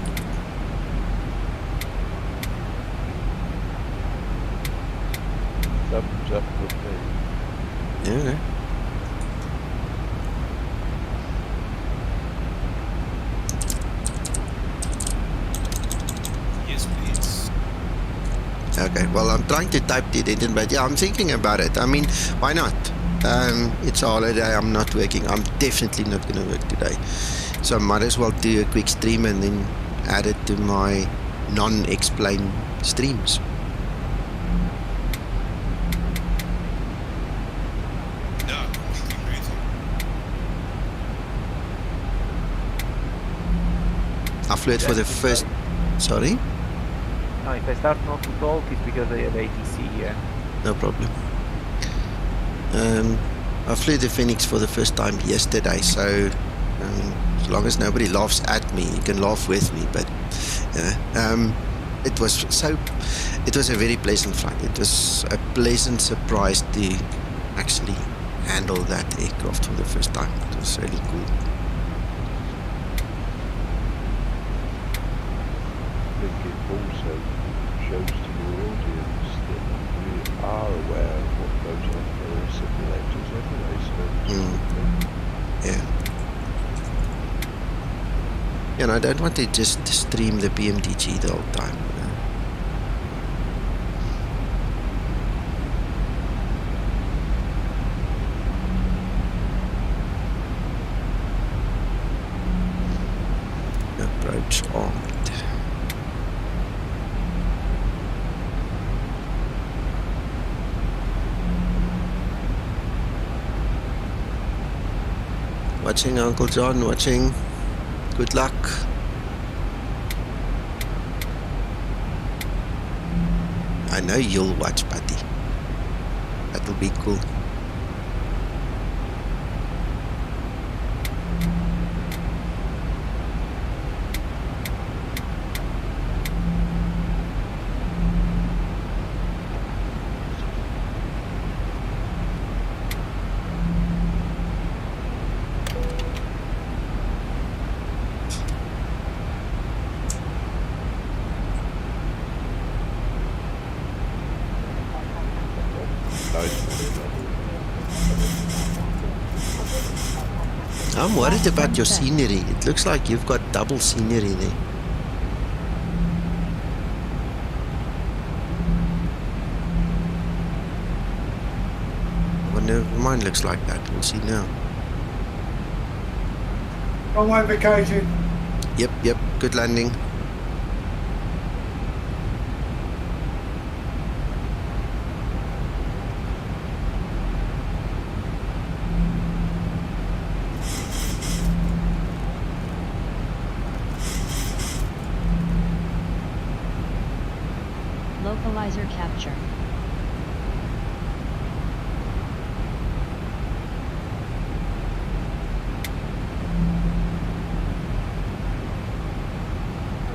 Thumbs up with me. Yeah. Yes, please. Okay, well, I'm trying to type it in, but yeah, I'm thinking about it. I mean, why not? It's a holiday, I'm not working. I'm definitely not going to work today. So I might as well do a quick stream and then add it to my non-explain streams. No, completely agree with you. I flew it for the first... Sorry? No, if I start not to talk, it's because I have ATC here. No problem. I flew the Phoenix for the first time yesterday, so as long as nobody laughs at me, you can laugh with me. But it was a very pleasant flight. It was a pleasant surprise to actually handle that aircraft for the first time. It was really cool. I think it also shows to your audience that we are aware of what goes on for all simulators anyway, so Yeah. And I don't want to just stream the PMDG the whole time. Approach armed. Watching, Uncle John, watching. Good luck. I know you'll watch, buddy. That'll be cool. I'm worried about your scenery. It looks like you've got double scenery there. I wonder if mine looks like that. We'll see now. Runway vacated. Yep. Good landing. Equalizer capture.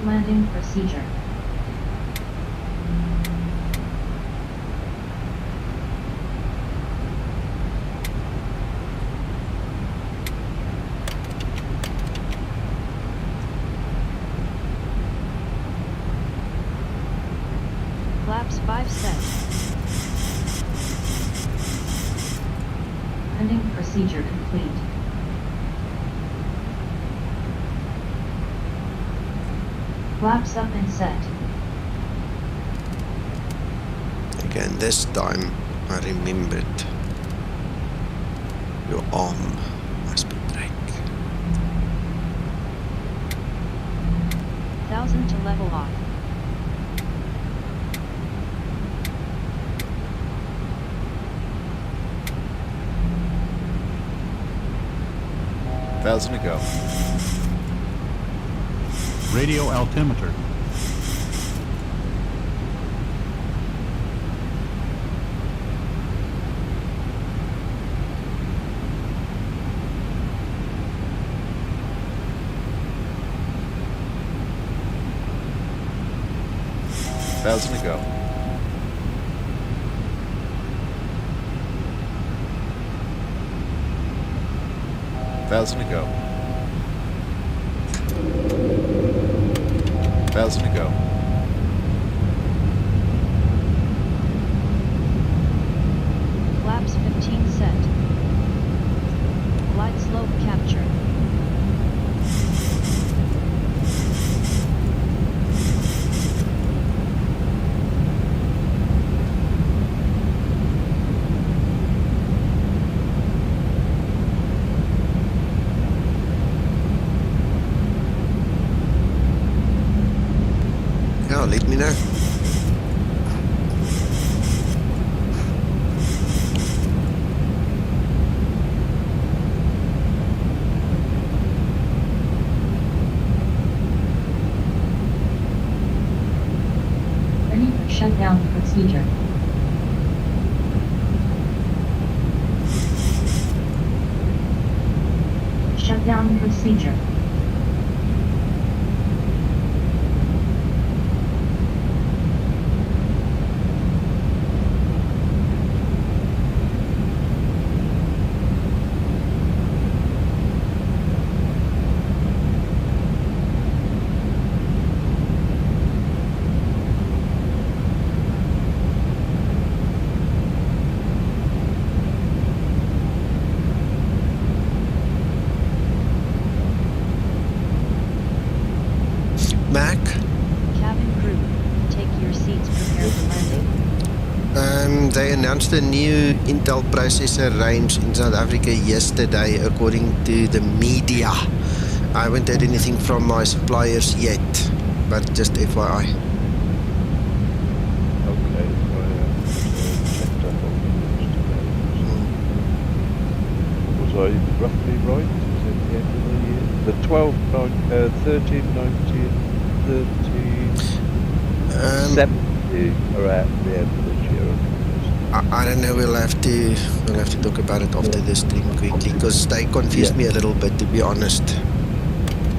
Landing procedure. Flaps 5 set. Landing procedure complete. Flaps up and set. Again, this time I remembered your arm must be brake. 1000 to level off. Thousand to go. Radio altimeter. Thousand to go. Thousand to go. Thousand to go. Flaps 15 set. Glide slope capture. Yeah, let me know. Ready for shutdown procedure. Shutdown procedure. Mac, Cabin crew, take your seats, prepare for landing. they announced a new Intel processor range in South Africa yesterday, according to the media. I haven't heard anything from my suppliers yet, but just FYI. Okay, I checked up on the news today. Was I roughly right? Was it the end of the year? The 13, 19, 13, 70 are at the end of this year. I don't know. We'll have to talk about it after the stream quickly, because they confused me a little bit, to be honest.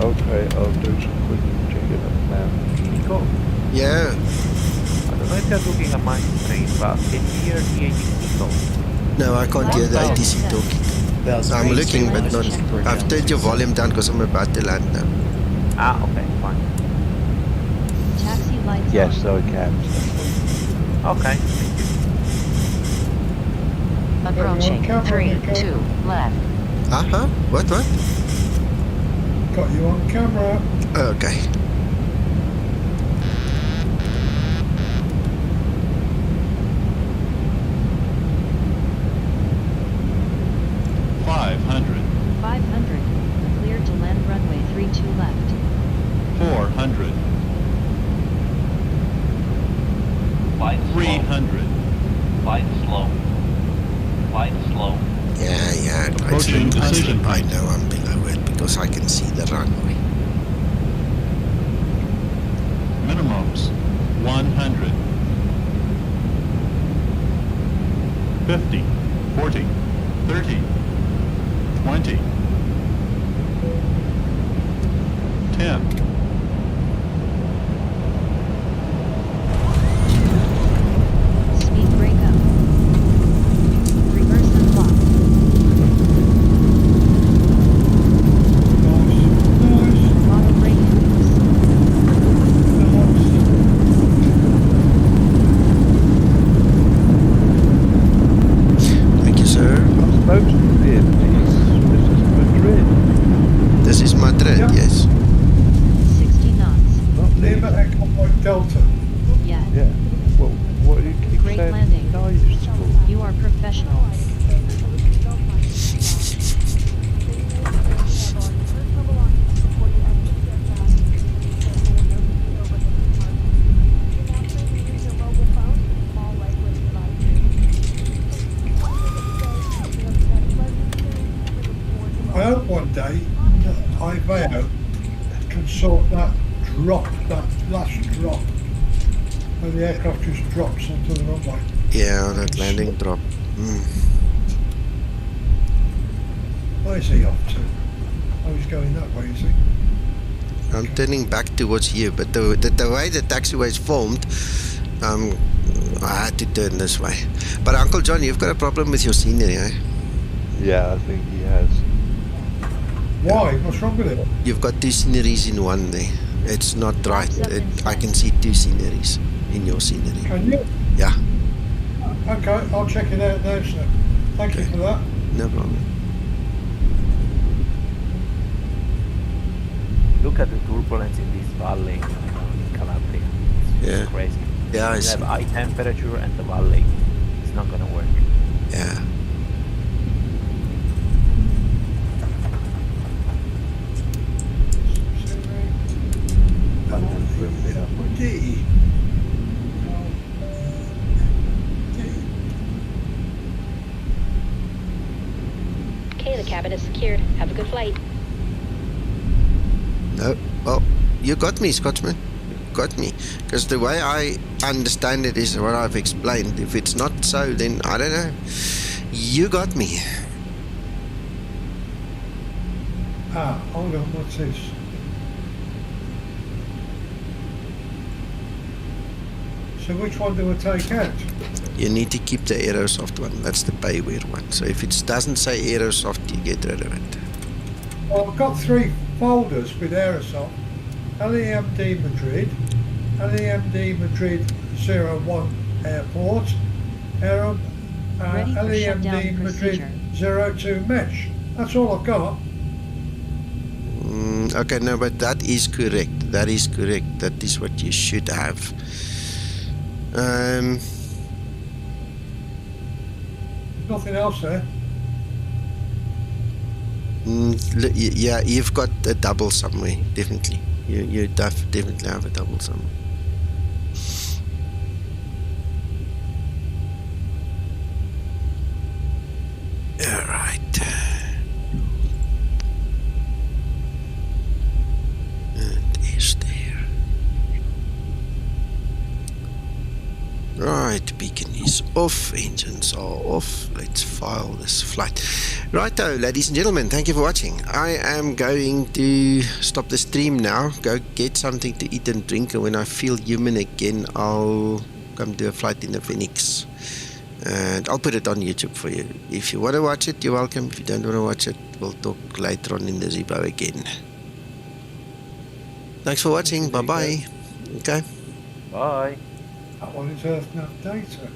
Okay, I'll do some quick checking up now. Nico, Yeah. I don't know if you're looking at my screen, but can you hear the ATC call? No, I can't hear the ATC talking. I'm looking, but not. I've turned your volume down because I'm about to land now. Ah, okay, fine. Taxi lights Yes, on. I can. Okay, thank you. Approaching 3, 2, left. Uh-huh. What? Got you on camera. Okay. $500. 500. Clear to land runway 32 left. $400. $300. Flight slow. Flight slow. Yeah. Approaching decision I point. know I'm below it because I can see the runway. Minimums 100. 50, 40, 30, 20, 10. Speed brake up. Reverse unlocked. Auto brake release. Thank you, sir. I'm supposed to be in this is Madrid. This is Madrid, Yeah. yes. 60 knots. Not Lima these. Echo Mike Delta. Yet. Yeah. Well, what do you keep Great saying? landing. No, you school. You are professional. I hope one day IVAO can sort that drop, that last drop, where the aircraft just drops onto the runway. Yeah, that landing drop. Where's he off to? Oh, he's going that way, is he? I'm turning back towards you, but the way the taxiway is formed, I had to turn this way. But Uncle John, you've got a problem with your scenery, eh? Yeah, I think he has. Why? What's wrong with it? You've got two sceneries in one there. It's not right. I can see two sceneries in your scenery. Can you? Yeah, Okay, I'll check it out now, sir. Thank you for that. no problem. Look at the turbulence in this valley in Calabria. It's Yeah. just crazy. Yeah, I You see. have high temperature and the valley. It's not gonna work. Yeah. D. Okay, the cabin is secured. Have a good flight. No. Well, you got me, Scotsman. You got me. Because the way I understand it is what I've explained. If it's not so, then I don't know. You got me. Ah, hold on, what's this? So which one do I take out? You need to keep the Aerosoft one. That's the payware one. So if it doesn't say Aerosoft, you get rid of it. Well, I've got 3 folders with aerosol. LEMD Madrid, LEMD Madrid 01 Airport, Ready for LEMD shutdown Madrid procedure. 02 Mesh. That's all I've got. Okay, no, but that is correct. That is correct. That is what you should have. Nothing else there. Yeah, you've got a double somewhere, definitely. You definitely have a double somewhere. All right. It is there. Right, beacon is off, engines are off. Let's file this flight. Righto, ladies and gentlemen, thank you for watching. I am going to stop the stream now, go get something to eat and drink, and when I feel human again, I'll come do a flight in the Phoenix. And I'll put it on YouTube for you. If you want to watch it, you're welcome. If you don't want to watch it, we'll talk later on in the Zibo again. Thanks for watching. Bye-bye. Okay. Bye. That one is Earth Nav data.